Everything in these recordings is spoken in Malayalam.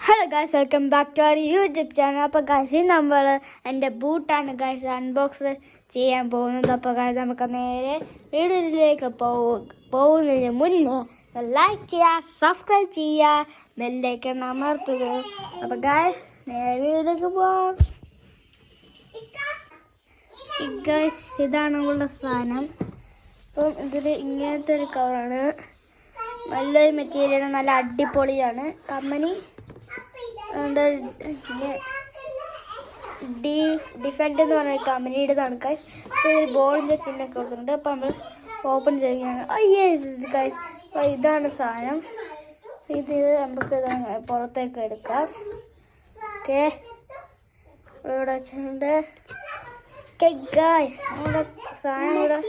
Hello guys, welcome back to our YouTube channel. അപ്പോൾ ഗൈസ് നമ്മൾ എൻ്റെ ബൂട്ടാണ് ഗൈസ് അൺബോക്സ് ചെയ്യാൻ പോകുന്നത്. അപ്പോൾ ഗൈസ് നമുക്ക് നേരെ വീഡിയോയിലേക്ക് പോകുന്നതിന് മുന്നേ ലൈക്ക് ചെയ്യുക, സബ്സ്ക്രൈബ് ചെയ്യുക, ബെല്ലൈക്കൺ അമർത്തുക. അപ്പോൾ ഗൈസ് നേരെ വീഡിയോയിലേക്ക് പോകാം. ഗൈസ് ഇതാണ് നമ്മളുടെ സാധനം. അപ്പം ഇതിൽ ഇങ്ങനത്തെ ഒരു കവറാണ്. നല്ലൊരു മെറ്റീരിയലാണ്, നല്ല അടിപൊളിയാണ്. കമ്പനി ഡിഫൻഡ് എന്ന് പറഞ്ഞ കമ്പനിയുടേതാണ് ഗൈസ്. അപ്പോൾ ഒരു ബോളിൻ്റെ ചിഹ്നമൊക്കെ കൊടുത്തിട്ടുണ്ട്. അപ്പോൾ നമ്മൾ ഓപ്പൺ ചെയ്യുകയാണ്. ഗൈസ് അപ്പോൾ ഇതാണ് സാധനം. ഇത് നമുക്ക് പുറത്തേക്ക് എടുക്കാം. ഓക്കെ, ഇവിടെ വെച്ചിട്ടുണ്ട്. ഓക്കെ ഗൈസ്, നമ്മുടെ സാധനം ഇവിടെ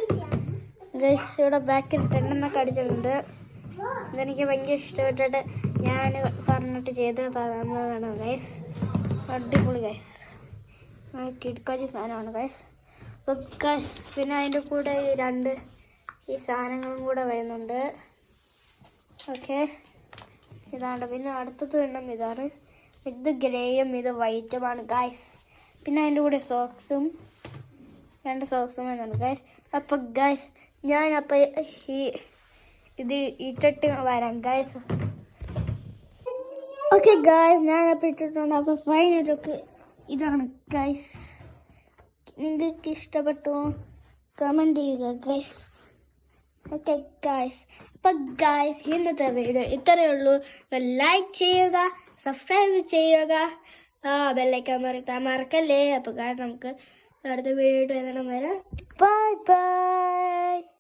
ഗൈസ് ഇവിടെ ബാക്കിൽ 10 എന്നൊക്കെ അടിച്ചിട്ടുണ്ട്. ഇതെനിക്ക് ഭയങ്കര ഇഷ്ടപ്പെട്ടിട്ട് ഞാൻ പറഞ്ഞിട്ട് ചെയ്ത് തന്നതാണ് ഗൈസ്. അടിപൊളി ഗൈസ്, കിടക്കാച്ച സാധനമാണ് ഗൈസ്. അപ്പോൾ ഗൈസ് പിന്നെ അതിൻ്റെ കൂടെ ഈ സാധനങ്ങളും കൂടെ വരുന്നുണ്ട്. ഓക്കെ, ഇതാണ്. പിന്നെ അടുത്തത് വേണം ഇതാണ്. ഇത് ഗ്രേയും ഇത് വൈറ്റുമാണ് ഗൈസ്. പിന്നെ അതിൻ്റെ കൂടെ സോക്സും 2 സോക്സും വരുന്നുണ്ട് ഗൈസ്. അപ്പോൾ ഗൈസ് ഞാനപ്പോൾ ഇത് ഇട്ടിട്ട് വരാം ഗൈസ്. ഓക്കെ ഗൈസ്, ഞാനപ്പോൾ ഇട്ടിട്ടുണ്ട്. അപ്പോൾ ഫൈനൽ ലുക്ക് ഇതാണ് ഗൈസ്. നിങ്ങൾക്ക് ഇഷ്ടപ്പെട്ടോ കമൻറ്റ് ചെയ്യുക ഗൈസ്. ഓക്കെ ഗൈസ്, അപ്പോൾ ഗൈസ് ഇന്നത്തെ വീഡിയോ ഇത്രയേ ഉള്ളൂ. ലൈക്ക് ചെയ്യുക, സബ്സ്ക്രൈബ് ചെയ്യുക, ബെല്ലൈക്കൺ മറക്കല്ലേ. അപ്പോൾ ഗൈസ് നമുക്ക് അടുത്ത വീഡിയോ വരാം. Bye bye.